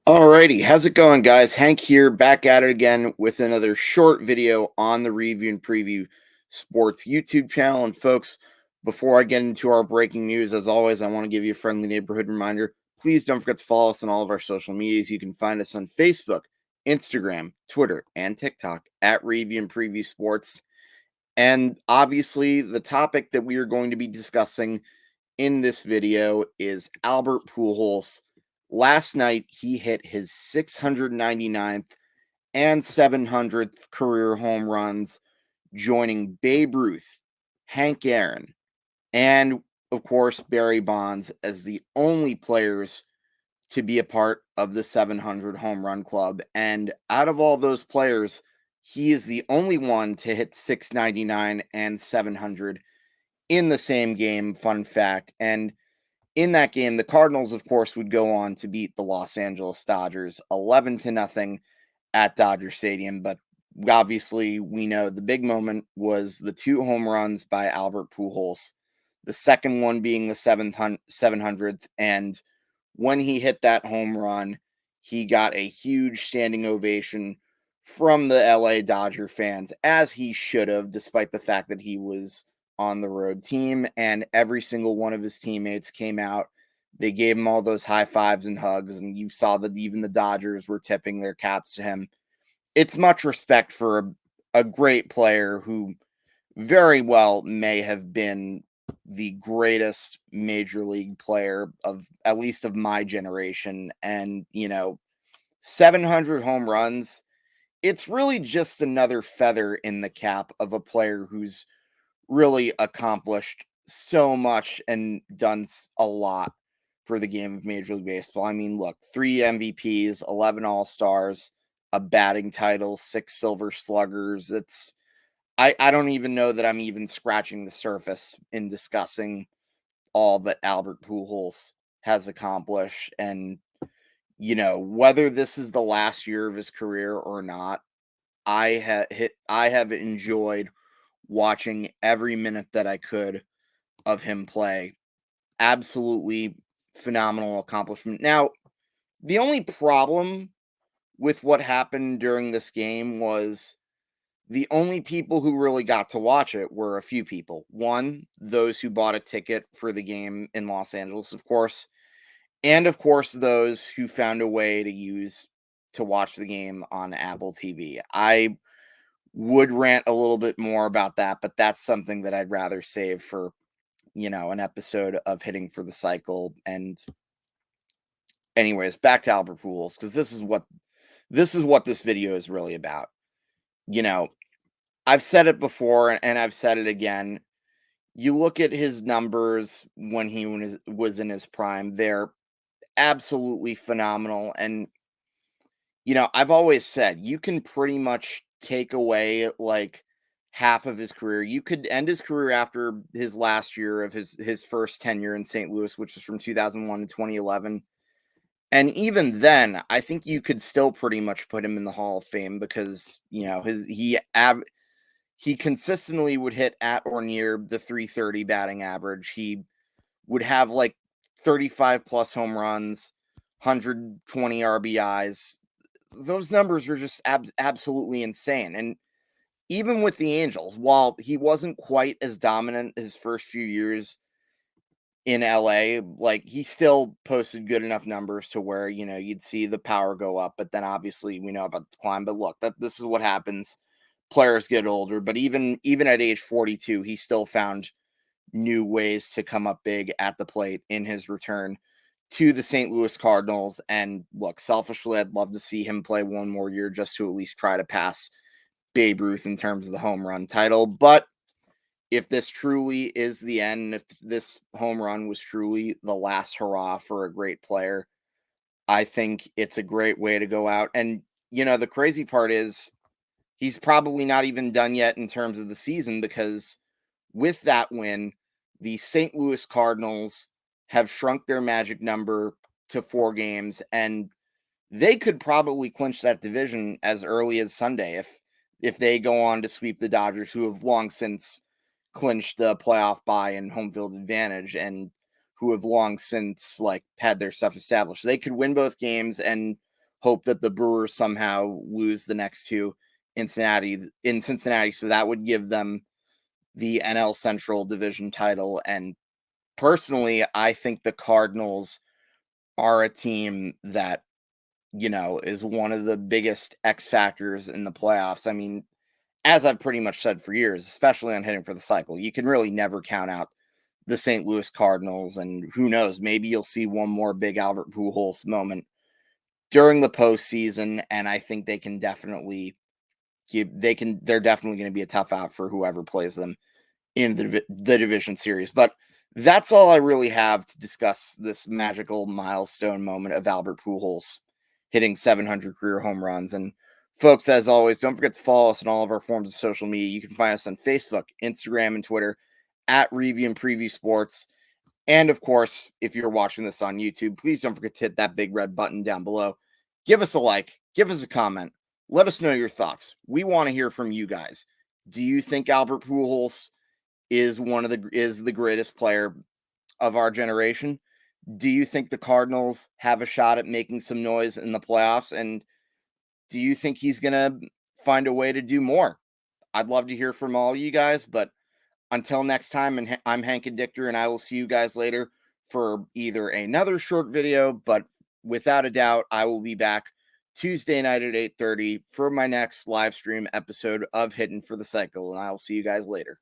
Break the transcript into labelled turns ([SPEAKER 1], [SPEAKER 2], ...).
[SPEAKER 1] Alrighty, how's it going, guys? Hank here, back at it again with another short video on the Review and Preview Sports YouTube channel. And folks, before I get into our breaking news, as always, I want to give you a friendly neighborhood reminder. Please don't forget to follow us on all of our social medias. You can find us on Facebook, Instagram, Twitter, and TikTok at Review and Preview Sports. And obviously, the topic that we are going to be discussing in this video is Albert Pujols. Last night, he hit his 699th and 700th career home runs, joining Babe Ruth, Hank Aaron, and of course, Barry Bonds as the only players to be a part of the 700 home run club. And out of all those players, he is the only one to hit 699 and 700 in the same game. Fun fact. And in that game, the Cardinals, of course, would go on to beat the Los Angeles Dodgers 11-0 at Dodger Stadium. But obviously, we know the big moment was the two home runs by Albert Pujols, the second one being the 700th. And when he hit that home run, he got a huge standing ovation from the LA Dodger fans, as he should have, despite the fact that he was on the road team, and every single one of his teammates came out. They gave him all those high fives and hugs, and you saw that even the Dodgers were tipping their caps to him. It's much respect for a great player who very well may have been the greatest major league player of at least of my generation. And 700 home runs, it's really just another feather in the cap of a player who's really accomplished so much and done a lot for the game of Major League Baseball. I mean, look, 3 MVPs, 11 All-Stars, a batting title, 6 Silver Sluggers. I don't even know that I'm even scratching the surface in discussing all that Albert Pujols has accomplished. And whether this is the last year of his career or not, I have enjoyed watching every minute that I could of him play. Absolutely phenomenal accomplishment. Now, the only problem with what happened during this game was the only people who really got to watch it were a few people. One, those who bought a ticket for the game in Los Angeles, of course, and of course, those who found a way to watch the game on Apple TV. I would rant a little bit more about that, but that's something that I'd rather save for, an episode of Hitting for the Cycle. And anyways, back to Albert Pujols, because this is what this video is really about. You know, I've said it before and I've said it again. You look at his numbers when he was in his prime, they're absolutely phenomenal. And I've always said you can pretty much take away like half of his career. You could end his career after his last year of his first tenure in St. Louis, which was from 2001 to 2011. And even then, I think you could still pretty much put him in the Hall of Fame because, he consistently would hit at or near the 330 batting average. He would have like 35 plus home runs, 120 RBIs. Those numbers are just absolutely insane. And even with the Angels, while he wasn't quite as dominant his first few years in LA, like he still posted good enough numbers to where, you'd see the power go up. But then obviously we know about the climb. But look, this is what happens. Players get older, but even at age 42, he still found new ways to come up big at the plate in his return to the St. Louis Cardinals. And look, selfishly, I'd love to see him play one more year just to at least try to pass Babe Ruth in terms of the home run title. But if this truly is the end, if this home run was truly the last hurrah for a great player, I think it's a great way to go out. And, the crazy part is he's probably not even done yet in terms of the season because with that win, the St. Louis Cardinals have shrunk their magic number to 4 games, and they could probably clinch that division as early as Sunday if they go on to sweep the Dodgers, who have long since clinched the playoff bye and home field advantage, and who have long since had their stuff established. They could win both games, and hope that the Brewers somehow lose the next two in Cincinnati. So that would give them the NL Central Division title. And personally, I think the Cardinals are a team that, is one of the biggest X factors in the playoffs. I mean, as I've pretty much said for years, especially on Hitting for the Cycle, you can really never count out the St. Louis Cardinals. And who knows, maybe you'll see one more big Albert Pujols moment during the postseason. And I think they can definitely they're definitely going to be a tough out for whoever plays them in the division series. But that's all I really have to discuss this magical milestone moment of Albert Pujols hitting 700 career home runs. And folks, as always, don't forget to follow us on all of our forms of social media. You can find us on Facebook, Instagram, and Twitter at Review and Preview Sports. And of course, if you're watching this on YouTube, please don't forget to hit that big red button down below. Give us a like, give us a comment, let us know your thoughts. We want to hear from you guys. Do you think Albert Pujols is the greatest player of our generation? Do you think the Cardinals have a shot at making some noise in the playoffs? And do you think he's going to find a way to do more? I'd love to hear from all you guys, but until next time, and I'm Hank and Dichter, and I will see you guys later for either another short video, but without a doubt, I will be back Tuesday night at 8:30 for my next live stream episode of Hitting for the Cycle, and I will see you guys later.